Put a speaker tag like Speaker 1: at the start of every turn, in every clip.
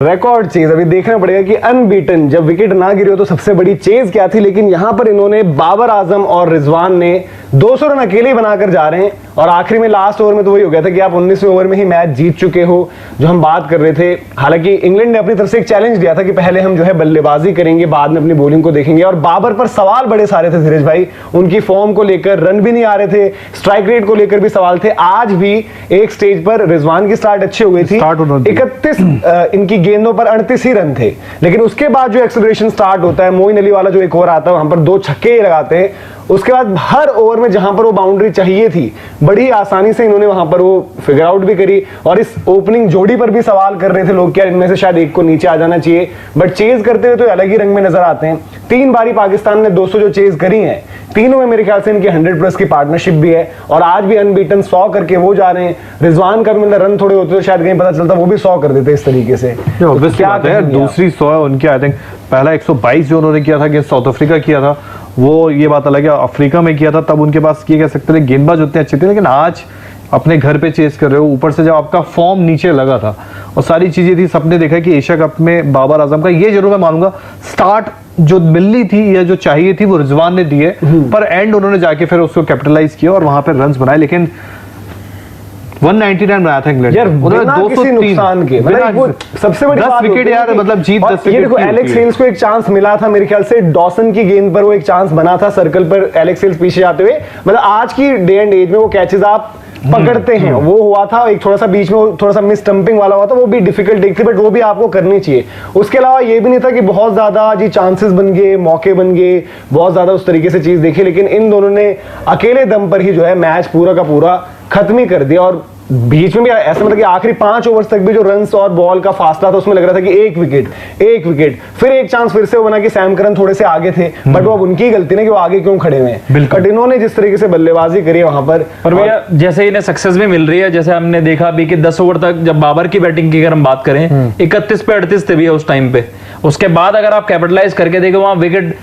Speaker 1: Record chase अभी देखना पड़ेगा कि अनबीटन जब विकेट ना गिरे हो तो सबसे बड़ी चेज क्या थी, लेकिन यहां पर इन्होंने बाबर आजम और रिजवान ने 200 रन अकेले ही बनाकर जा रहे हैं और आखिरी में लास्ट ओवर में तो वही हो गया था कि आप 19वें ओवर में ही मैच जीत चुके हो, जो हम बात कर रहे थे। हालांकि इंग्लैंड ने अपनी तरफ से एक चैलेंज दिया था कि पहले हम जो है बल्लेबाजी करेंगे, बाद में अपनी बॉलिंग को देखेंगे, और बाबर पर सवाल बड़े सारे थे धीरज भाई, उनकी फॉर्म को लेकर, रन भी नहीं आ रहे थे, स्ट्राइक रेट को लेकर भी सवाल थे। आज भी एक स्टेज पर रिजवान की स्टार्ट अच्छी हो गई थी, 31 इनकी गेंदों पर 38 ही रन थे, लेकिन उसके बाद जो एक्सेलरेशन स्टार्ट होता है, मोइन अली वाला जो एक ओवर आता है वहां पर 2 छक्के लगाते हैं, उसके बाद हर ओवर में जहां पर वो बाउंड्री चाहिए थी बड़ी आसानी से इन्होंने वहां पर वो फिगर आउट भी करी। और इस ओपनिंग जोड़ी पर भी सवाल कर रहे थे लोग, क्या इनमें से शायद एक को नीचे आ जाना चाहिए, बट चेज करते हुए तो अलग ही रंग में नजर आते हैं। 3 बारी पाकिस्तान ने 200 जो चेज करी है, तीनों में मेरे ख्याल से इनकी 100+ की पार्टनरशिप भी है, और आज भी अनबीटन 100 करके वो जा रहे हैं। रिजवान का मतलब रन थोड़े होते तो शायद कहीं पता चलता, वो भी 100 कर देते इस तरीके से।
Speaker 2: क्या दूसरी 100 है उनकी, आई थिंक पहला 122 जो उन्होंने किया था अगेंस्ट साउथ अफ्रीका किया था, वो ये बात अलग है, अफ्रीका में किया था तब उनके पास ये कह सकते थे गेंदबाज उतने अच्छे थे, लेकिन आज अपने घर पे चेस कर रहे हो, ऊपर से जब आपका फॉर्म नीचे लगा था और सारी चीजें थी, सबने देखा कि एशिया कप में बाबर आजम का ये जरूर मैं मानूंगा स्टार्ट जो मिलनी थी या जो चाहिए थी वो रिजवान ने दी है, पर एंड उन्होंने जाके फिर उसको कैपिटलाइज किया और वहां पर रन्स बनाए, लेकिन 190 रन बनाया था इंग्लैंड
Speaker 1: यार, बिना किसी नुकसान के, मतलब सबसे बड़ी
Speaker 2: 10 विकेट यार, मतलब जीत 10 विकेट।
Speaker 1: ये देखो एलेक्स हेल्स को एक चांस मिला था मेरे ख्याल से, डॉसन की गेंद पर वो एक चांस बना था सर्कल पर, एलेक्स हेल्स पीछे जाते हुए, मतलब आज की डे एंड एज में वो कैचेस आप पकड़ते हैं, वो हुआ था एक थोड़ा सा बीच में थोड़ा सा मिस स्टंपिंग वाला हुआ था, वो भी डिफिकल्ट एक थी, बट वो भी आपको करनी चाहिए। उसके अलावा ये भी नहीं था कि बहुत ज्यादा जी चांसेस बन गए, मौके बन गए, बहुत ज्यादा उस तरीके से चीज देखी, लेकिन इन दोनों ने अकेले दम पर ही जो है मैच पूरा का पूरा खत्म ही कर दिया। और बीच में भी ऐसा मतलब कि आखिरी 5 ओवर्स तक भी जो रन्स और बॉल का फासला था उसमें लग रहा था कि एक विकेट, फिर एक चांस फिर से वो बना कि सैम करन थोड़े से आगे थे, बट वो अब उनकी गलती ना कि वो आगे क्यों खड़े हुए हैं, बट इन्होंने जिस तरीके से बल्लेबाजी करी है वहां पर,
Speaker 3: और भैया जैसे इन्हें सक्सेस भी मिल रही है, जैसे हमने देखा अभी कि 10 ओवर तक जब बाबर की बैटिंग की अगर हम बात करें 31 पे 38 थे भैया उस टाइम पे, उसके बाद अगर आप कैपिटलाइज करके देखें वहां विकेट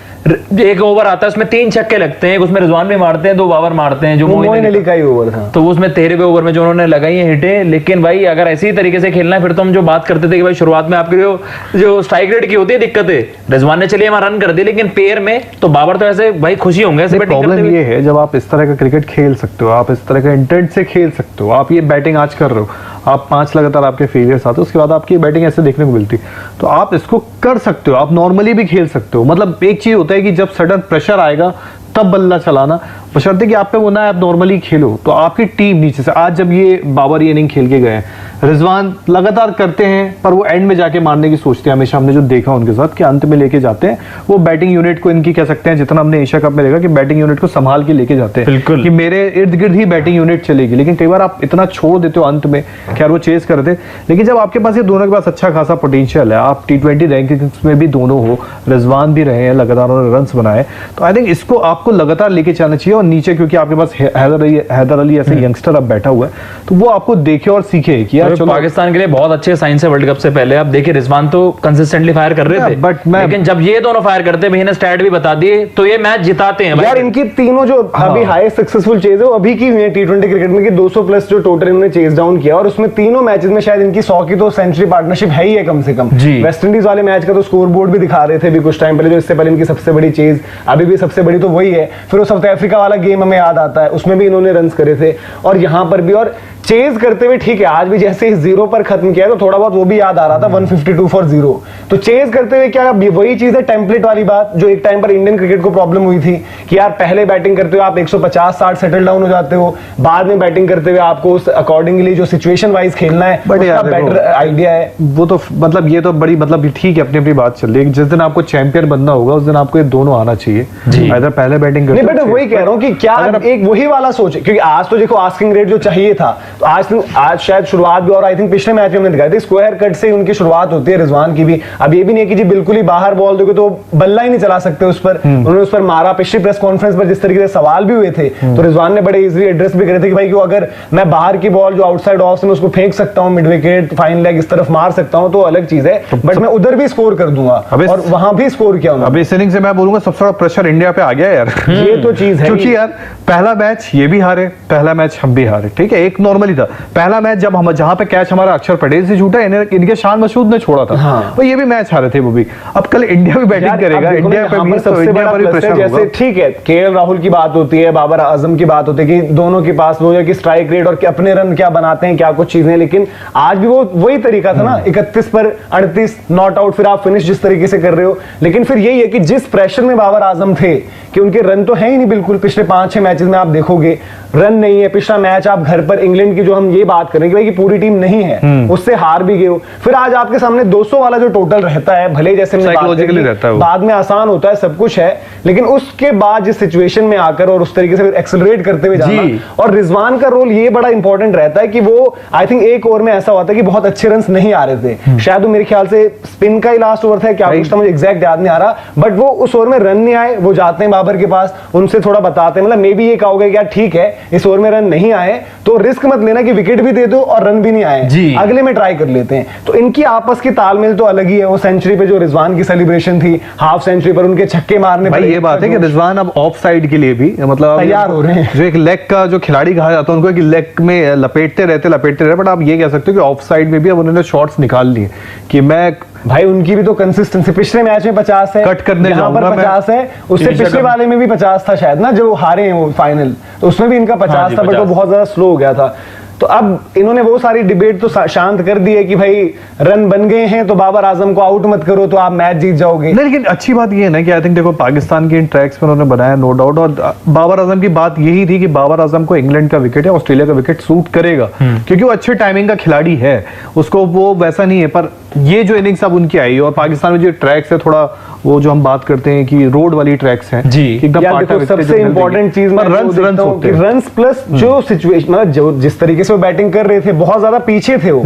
Speaker 3: एक ओवर आता है उसमें 3 छक्के लगते हैं, उसमें रिजवान भी मारते हैं, 2 बाबर मारते हैं, जो
Speaker 1: मोइन अली का ही ओवर था,
Speaker 3: तो उसमें 13वें ओवर में जो उन्होंने लगाई है हिटें। लेकिन भाई अगर ऐसी तरीके से खेलना है फिर तो हम जो बात करते थे कि भाई शुरुआत में आपकी जो स्ट्राइक रेट की होती है दिक्कतें, रिजवान ने चलिए वहां रन कर दी, लेकिन पेयर में तो बाबर तो ऐसे भाई खुशी होंगे ऐसे बैटिंग करते हुए।
Speaker 2: प्रॉब्लम ये है जब आप इस तरह का क्रिकेट खेल सकते हो, आप इस तरह का इंटेंट से खेल सकते हो, आप ये बैटिंग आज कर रहे हो, आप 5 लगातार आपके फेलियर्स आते, उसके बाद आपकी बैटिंग ऐसे देखने को मिलती, तो आप इसको कर सकते हो, आप नॉर्मली भी खेल सकते हो। मतलब एक चीज होता है कि जब सडन प्रेशर आएगा तब बल्ला चलाना, बशर्ते कि आप पे वो ना आप नॉर्मली खेलो, तो आपकी टीम नीचे से आज जब ये बाबर ये इनिंग खेल के गए, रिजवान लगातार करते हैं पर वो एंड में जाके मारने की सोचते हैं, हमेशा हमने जो देखा उनके साथ कि अंत में लेके जाते हैं वो बैटिंग यूनिट को, इनकी कह सकते हैं जितना हमने एशिया कप में देखा कि बैटिंग यूनिट को संभाल के लेके जाते हैं,
Speaker 3: बिल्कुल
Speaker 2: कि मेरे इर्द गिर्द ही बैटिंग यूनिट चलेगी, लेकिन कई बार आप इतना छोड़ देते हो अंत में, खैर वो चेज कर दे, लेकिन जब आपके पास ये दोनों के पास अच्छा खासा पोटेंशियल है, आप T20 रैंकिंग्स में भी दोनों हो, रिजवान भी रहे हैं, लगातार उन्होंने रन्स बनाए, तो आई थिंक इसको आपको लगातार लेके जाना चाहिए। और नीचे क्योंकि आपके पास हैदर अली ऐसे यंगस्टर अब बैठा हुआ है, तो वो आपको देखे और सीखे कि यार
Speaker 3: पाकिस्तान के लिए बहुत अच्छे साइंस है वर्ल्ड कप से पहले। आप देखिए रिजवान तो कंसिस्टेंटली फायर कर रहे थे,
Speaker 2: बट
Speaker 3: लेकिन जब ये दोनों फायर करते भैया ने स्टैट भी बता दिए, तो ये मैच जिताते हैं
Speaker 1: यार। इनकी तीनों जो अभी हाईएस्ट सक्सेसफुल चेज है वो अभी की हुई है T20 क्रिकेट में, कि 200+ जो टोटल इन्होंने चेज डाउन किया, और उसमें तीनों मैचेस में शायद इनकी 100 की तो सेंचुरी पार्टनरशिप है ही है कम से कम। वेस्ट इंडीज वाले मैच का तो स्कोर बोर्ड भी दिखा रहे थे अभी कुछ टाइम पहले, जो इससे पहले इनकी सबसे बड़ी चेज, अभी भी सबसे बड़ी तो वही है। फिर वो साउथ अफ्रीका वाला गेम हमें याद आता है, उसमें भी इन्होंने रन्स करे थे, और यहाँ पर भी, और चेज करते हुए ठीक है आज भी जैसे 0 पर खत्म किया तो थोड़ा बहुत वो भी याद आ रहा था 152 फॉर 0, तो चेज करते हुए क्या वही चीज है टेम्पलेट वाली बात जो एक टाइम पर इंडियन क्रिकेट को प्रॉब्लम हुई थी कि यार पहले बैटिंग करते हुए आप 150-60 सेटल डाउन हो जाते हो, बाद में बैटिंग करते हुए आपको उस अकॉर्डिंगली जो सिचुएशन वाइज खेलना है उसका बेटर आइडिया है।
Speaker 2: वो तो मतलब ये तो बड़ी मतलब ठीक है, अपनी अपनी बात चल रही है, जिस दिन आपको चैंपियन बनना होगा उस दिन आपको ये दोनों आना चाहिए, इधर पहले बैटिंग करते।
Speaker 1: नहीं बट वही कह रहा हूँ कि क्या एक वही वाला सोच, क्योंकि आज तो देखो आस्किंग रेट जो चाहिए था, तो आज शायद शुरुआत भी, और आई थिंक पिछले मैच में हमने दिखाया था स्क्वायर कट से उनकी शुरुआत होती है रिजवान की भी। अब ये भी नहीं कि जी बिल्कुल ही बाहर बॉल दोगे तो बल्ला ही नहीं चला सकते उस पर, उन्होंने उस पर मारा। पिछली प्रेस कॉन्फ्रेंस पर जिस तरीके से सवाल भी हुए थे तो रिजवान ने बड़े इजीली एड्रेस भी करे थे कि भाई अगर मैं बाहर की बॉल जो आउटसाइड ऑफ से मैं उसको फेंक सकता हूं, मिड विकेट फाइन लेग इस तरफ मार सकता हूं तो अलग चीज है, बट मैं उधर भी स्कोर कर दूंगा, और वहां भी स्कोर किया उन्होंने।
Speaker 2: अब इस इनिंग से मैं बोलूंगा सबसे बड़ा प्रेशर इंडिया पे आ गया यार,
Speaker 1: ये तो चीज है,
Speaker 2: क्योंकि यार पहला मैच ये भी हारे, पहला मैच हम भी हारे, ठीक है, एक नॉर्मल नॉर्मली था। पहला मैच जब हम जहां पे कैच हमारा अक्षर पटेल से छूटा, इनके शान मसूद ने छोड़ा था।
Speaker 1: हाँ।
Speaker 2: और ये भी मैच हारे थे वो भी। अब कल इंडिया भी बैटिंग करेगा, इंडिया पे भी
Speaker 1: सबसे बड़ा प्लस है, जैसे ठीक है केएल राहुल की बात होती है, बाबर आजम की बात होती है कि दोनों के पास वो है कि स्ट्राइक रेट और अपने रन क्या बनाते हैं, क्या कुछ चीजें, लेकिन आज भी वो वही तरीका था ना, 31 पर 38 नॉट आउट, फिर आप फिनिश जिस तरीके से कर रहे हो। लेकिन फिर यही है कि जिस प्रेशर में बाबर आजम थे कि उनके रन तो है ही नहीं बिल्कुल, पिछले 5-6 मैचेस में आप देखोगे रन नहीं है। पिछला मैच आप घर पर इंग्लैंड की जो हम ये बात करें कि भाई की पूरी टीम नहीं है, उससे हार भी गए हो, फिर आज आपके सामने 200 वाला जो टोटल रहता है, भले जैसे
Speaker 2: साइकोलॉजिकली रहता है,
Speaker 1: बाद में आसान होता है, सब कुछ है, लेकिन उसके बाद जिस सिचुएशन में आकर और उस तरीके से एक्सेलरेट करते हुए जाना, और रिजवान का रोल ये बड़ा इंपॉर्टेंट रहता है कि वो आई थिंक एक ओवर में ऐसा हुआ था कि बहुत अच्छे रन नहीं आ रहे थे, शायद वो मेरे ख्याल से स्पिन का ही लास्ट ओवर था, क्या कुछ था मुझे एग्जैक्ट याद नहीं आ रहा, बट वो उस ओवर में रन नहीं आए, वो जाते हैं बाबर के पास, उनसे थोड़ा बताते हैं, मतलब मे बी ये कहोगे कि यार ठीक है इस ओवर में रन नहीं आए तो रिस्क मत लेना कि विकेट भी दे दो और रन भी नहीं आए, अगले में ट्राई कर लेते हैं। तो इनकी आपस की तालमेल तो अलग ही है। वो सेंचुरी पे जो रिजवान की सेलिब्रेशन थी, हाफ सेंचुरी पर उनके छक्के मारने,
Speaker 2: भाई ये बात है कि रिजवान अब ऑफ साइड के लिए भी मतलब
Speaker 1: तैयार हो रहे हैं।
Speaker 2: जो एक लेग का जो खिलाड़ी कहा जाता है उनको, एक लेग में लपेटते रहते, बट आप ये कह सकते हो कि ऑफ साइड में भी अब उन्होंने शॉट्स निकाल लिए कि मैं,
Speaker 1: भाई उनकी भी तो कंसिस्टेंसी, पिछले मैच में 50 है,
Speaker 2: कट करने
Speaker 1: यहाँ पर 50 है, उससे पिछले वाले में भी 50 था शायद ना, जो हारे हैं वो फाइनल, तो उसमें भी इनका 50 था, बट वो बहुत ज्यादा स्लो हो गया था। तो अब इन्होंने वो सारी डिबेट तो शांत कर दी है कि भाई रन बन गए हैं तो बाबर आजम को आउट मत करो तो आप मैच जीत जाओगे।
Speaker 2: नहीं, लेकिन अच्छी बात ये है ना कि आई थिंक देखो पाकिस्तान के इन ट्रैक्स पे उन्होंने बनाया नो डाउट, और बाबर आजम की बात यही थी कि बाबर आजम को इंग्लैंड का विकेट या ऑस्ट्रेलिया का विकेट सूट करेगा, क्योंकि वो अच्छे टाइमिंग का खिलाड़ी है, उसको वो वैसा नहीं है। पर ये जो इनिंग्स अब उनकी आई और पाकिस्तान में जो ट्रैक्स है, थोड़ा वो जो हम बात करते हैं कि रोड वाली ट्रैक्स हैं
Speaker 3: जी,
Speaker 2: एकदम
Speaker 1: सबसे इंपॉर्टेंट चीज रन्स प्लस जो सिचुएशन, मतलब जो जिस तरीके से वो बैटिंग कर रहे थे, बहुत ज्यादा पीछे थे वो,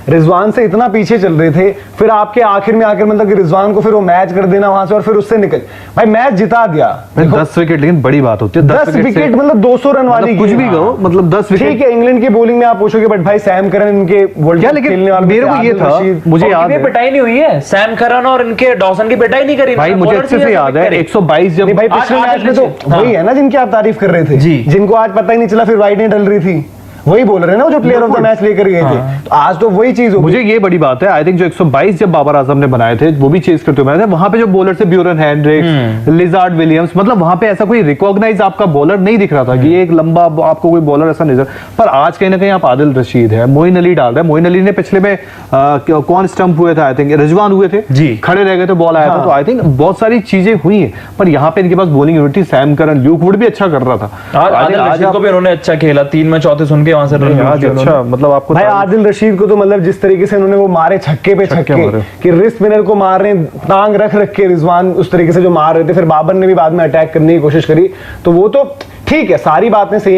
Speaker 1: रिजवान से इतना पीछे चल रहे थे, फिर आपके आखिर में आकर मतलब कि रिजवान को फिर वो मैच कर देना वहां से और फिर उससे निकल, भाई मैच जिता दिया
Speaker 2: 10 विकेट, लेकिन बड़ी बात होती है
Speaker 1: 10 विकेट मतलब 200 रन वाली,
Speaker 2: कुछ भी कहो मतलब 10 विकेट।
Speaker 1: ठीक है इंग्लैंड की बॉलिंग में आप पूछोगे, बट भाई सैम करन इनके वर्ल्ड कप खेलने वाले,
Speaker 2: मेरे को ये था, मुझे याद है
Speaker 3: पिटाई नहीं हुई है सैम करन और इनके डॉसन की पिटाई नहीं करी
Speaker 2: भाई, मुझे अच्छे से याद है 122 जब
Speaker 1: भाई पिछले मैच में तो वही है ना जिनकी आप तारीफ कर रहे थे, जिनको आज पता ही नहीं चला फिर वाइड नहीं डल रही थी, वही बोल रहे हैं ना जो प्लेयर ऑफ द मैच लेकर गए थे, तो आज तो वही चीज होगी।
Speaker 2: मुझे ये बड़ी बात है, आई थिंक जो 122 जब बाबर आजम ने बनाए थे वो भी चेस करते हुए मैंने, वहां पे जो बॉलर थे ब्यूरन हैंड्रिक्स, लिजार्ड विलियम्स, मतलब वहां पे ऐसा कोई रिकॉग्नाइज आपका बॉलर नहीं दिख रहा था कि ये एक लंबा आपको कोई बॉलर ऐसा नजर, पर आज कहीं ना कहीं आप आदिल रशीद है, मोइन अली डाल रहे हैं। मोइन अली ने पिछले में कौन स्टंप हुए थे, आई थिंक रिजवान हुए थे जी, खड़े रह गए थे, बॉल आया था, तो आई थिंक बहुत सारी चीजें हुई है, पर यहाँ पे इनके पास बॉलिंग यूनिट थी, सैम करन, ल्यूक वुड भी अच्छा कर रहा था,
Speaker 3: आदिल रशीद को भी उन्होंने अच्छा खेला, 3 में चौथे सुन के वहां से
Speaker 2: अच्छा, मतलब आपको
Speaker 1: भाई आदिल रशीद को तो मतलब जिस तरीके से उन्होंने वो मारे छक्के पे छक्के कि रिस्ट स्पिनर को मार रहे हैं, टांग रख के रिजवान उस तरीके से जो मार रहे थे, फिर बाबर ने भी बाद में अटैक करने की कोशिश करी, तो वो तो ठीक है, सारी बातें सही है।